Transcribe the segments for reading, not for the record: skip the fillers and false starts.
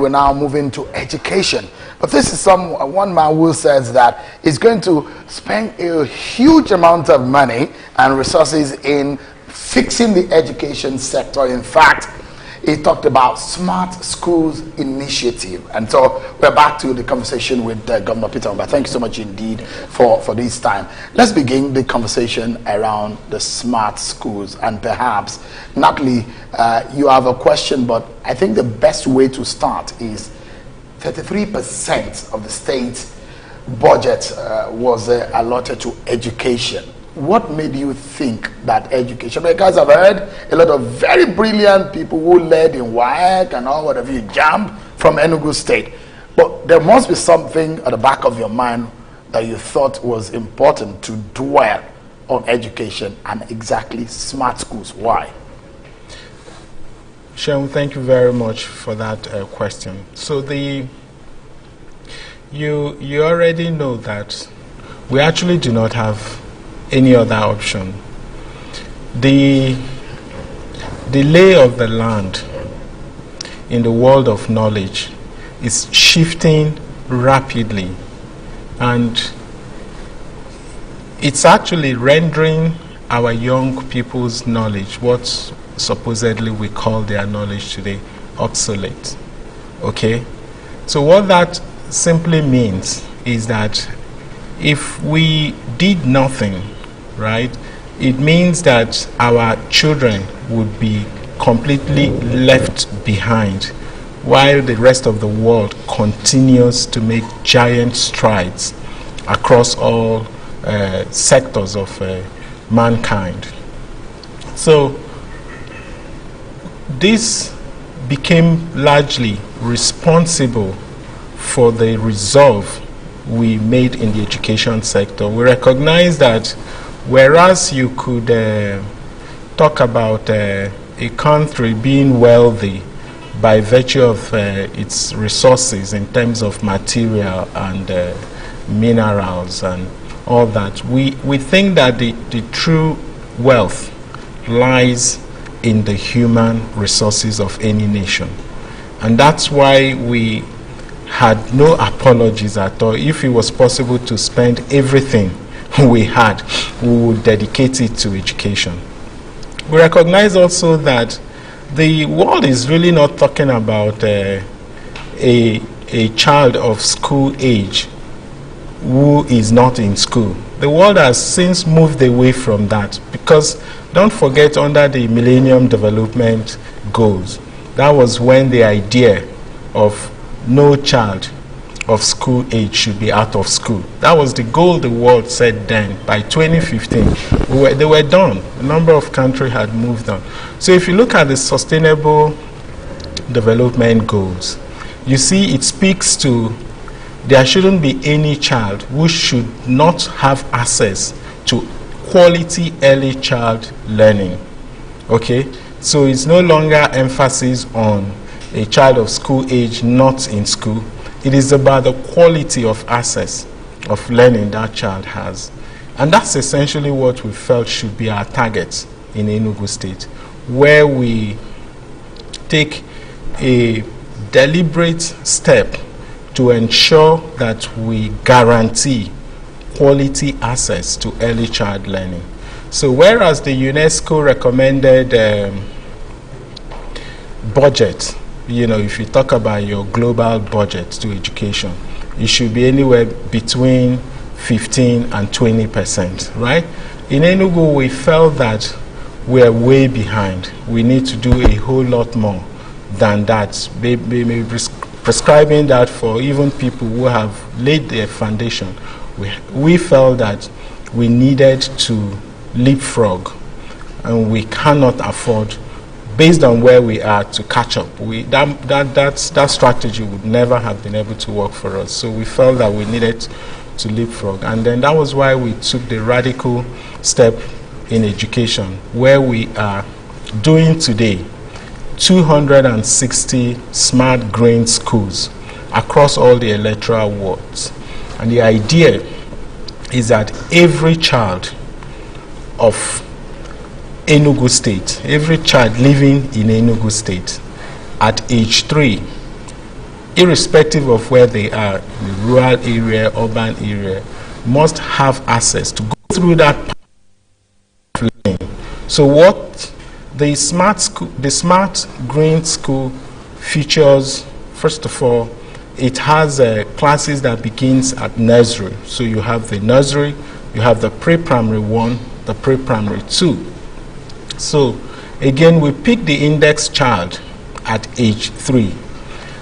We're now moving to education. But this is one man who says that he's going to spend a huge amount of money and resources in fixing the education sector. In fact, he talked about Smart Schools Initiative. And so we're back to the conversation with Governor Peter Mbah. Thank you so much indeed for this time. Let's begin the conversation around the smart schools. And perhaps, Natalie, you have a question, but I think the best way to start is 33% of the state budget was allotted to education. What made you think that education? Because I've heard a lot of very brilliant people who led in WAEC and all whatever you jump from Enugu State. But there must be something at the back of your mind that you thought was important to dwell on education and exactly smart schools. Why? Sean, thank you very much for that question. So you already know that we actually do not have any other option. The lay of the land in the world of knowledge is shifting rapidly, and it's actually rendering our young people's knowledge, what supposedly we call their knowledge today, obsolete. Okay? So what that simply means is that if we did nothing, right, it means that our children would be completely left behind while the rest of the world continues to make giant strides across all sectors of mankind. So this became largely responsible for the resolve we made in the education sector. We recognize that whereas you could talk about a country being wealthy by virtue of its resources in terms of material and minerals and all that, we think that the true wealth lies in the human resources of any nation. And that's why we had no apologies at all. If it was possible to spend everything we had, we would dedicate it to education. We recognize also that the world is really not talking about a child of school age who is not in school. The world has since moved away from that, because don't forget, under the Millennium Development Goals, that was when the idea of no child of school age should be out of school. That was the goal the world set then. By 2015, they were done. A number of countries had moved on. So if you look at the Sustainable Development Goals, you see it speaks to there shouldn't be any child who should not have access to quality early child learning. Okay? So it's no longer emphasis on a child of school age not in school. It is about the quality of access of learning that child has. And that's essentially what we felt should be our target in Enugu State, where we take a deliberate step to ensure that we guarantee quality access to early child learning. So whereas the UNESCO recommended budget, you know, if you talk about your global budget to education, it should be anywhere between 15 and 20%, right? In Enugu, we felt that we're way behind. We need to do a whole lot more than that. Maybe prescribing that for even people who have laid their foundation. We felt that we needed to leapfrog, and we cannot afford, based on where we are, to catch up. That strategy would never have been able to work for us. So we felt that we needed to leapfrog. And then that was why we took the radical step in education, where we are doing today 260 smart green schools across all the electoral wards. And the idea is that every child of Enugu State, every child living in Enugu State at age 3 irrespective of where they are, in the rural area, urban area, must have access to go through that path of learning. So what the smart green school features, first of all, it has classes that begins at nursery. So you have the nursery, you have the pre-primary 1, the pre-primary 2. So again, we pick the index child at age 3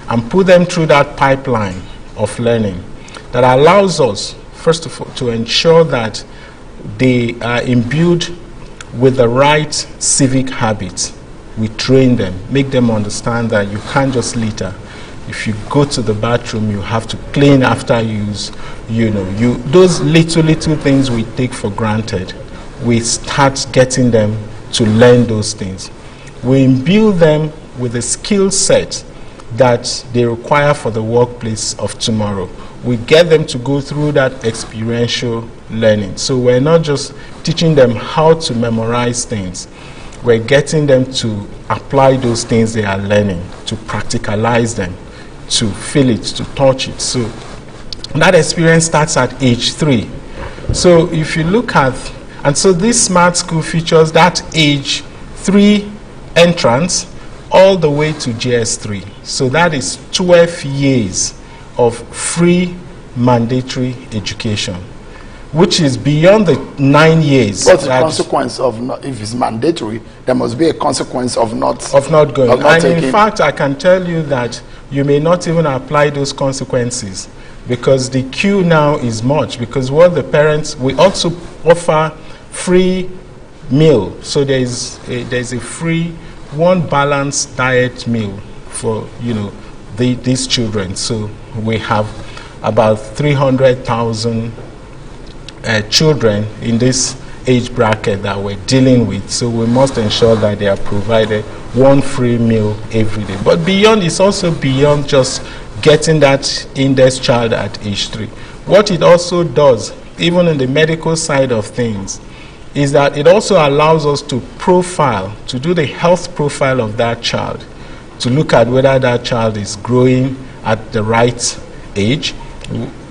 and put them through that pipeline of learning that allows us, first of all, to ensure that they are imbued with the right civic habits. We train them, make them understand that you can't just litter. If you go to the bathroom, you have to clean after use. Those little things we take for granted, we start getting them to learn those things. We imbue them with a skill set that they require for the workplace of tomorrow. We get them to go through that experiential learning. So we're not just teaching them how to memorize things. We're getting them to apply those things they are learning, to practicalize them, to feel it, to touch it. So that experience starts at age 3. So if you look at, and so this smart school features that age 3 entrance all the way to JS3. So that is 12 years of free mandatory education, which is beyond the 9 years. What's the consequence of not, if it's mandatory, there must be a consequence of not going. Of not and taking. In fact, I can tell you that you may not even apply those consequences, because the queue now is much, because what the parents, we also offer free meal. So there's a free 1 balanced diet meal for these children. So we have about 300,000 children in this age bracket that we're dealing with. So we must ensure that they are provided 1 free meal every day. But beyond, it's also beyond just getting that index child at age 3. What it also does, even in the medical side of things, is that it also allows us to profile, to do the health profile of that child, to look at whether that child is growing at the right age,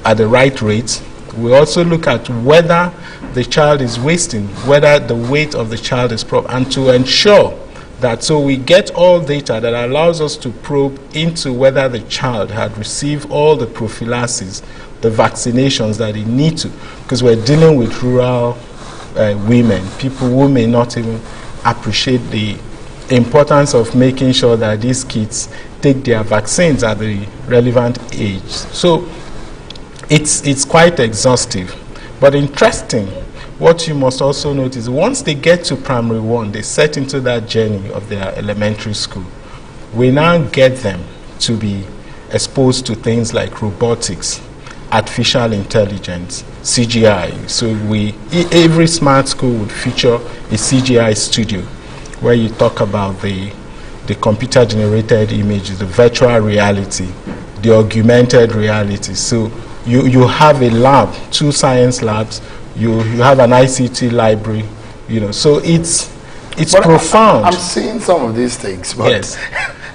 at the right rate. We also look at whether the child is wasting, whether the weight of the child is proper, and to ensure that, so we get all data that allows us to probe into whether the child had received all the prophylaxis, the vaccinations that they need to, because we're dealing with rural women, people who may not even appreciate the importance of making sure that these kids take their vaccines at the relevant age. So it's quite exhaustive. But interesting, what you must also notice, once they get to primary 1, they set into that journey of their elementary school. We now get them to be exposed to things like robotics, artificial intelligence, CGI. So every smart school would feature a CGI studio where you talk about the computer generated images, the virtual reality, the augmented reality. So you have a lab, 2 science labs, you have an ICT library, so it's profound. I'm seeing some of these things, but yes.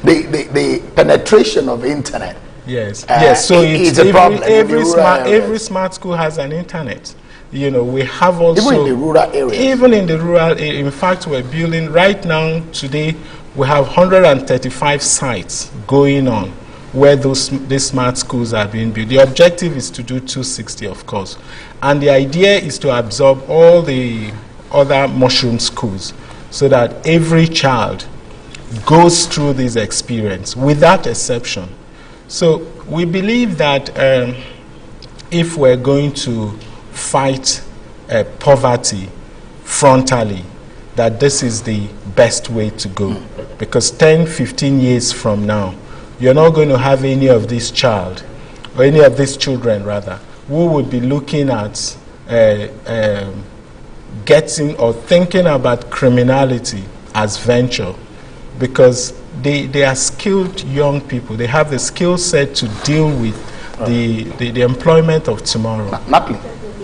the penetration of internet. Yes. Yes. So it's a problem. Every smart school has an internet. We have also even in the rural areas. Even in the rural area. In fact, we're building right now. Today, we have 135 sites going on where these smart schools are being built. The objective is to do 260, of course, and the idea is to absorb all the other mushroom schools, so that every child goes through this experience without exception. So we believe that if we're going to fight poverty frontally, that this is the best way to go. Because 10, 15 years from now, you're not going to have any of this child, or any of these children rather, who would be looking at getting or thinking about criminality as venture, because they are skilled young people. They have the skill set to deal with the employment of tomorrow. Napoli.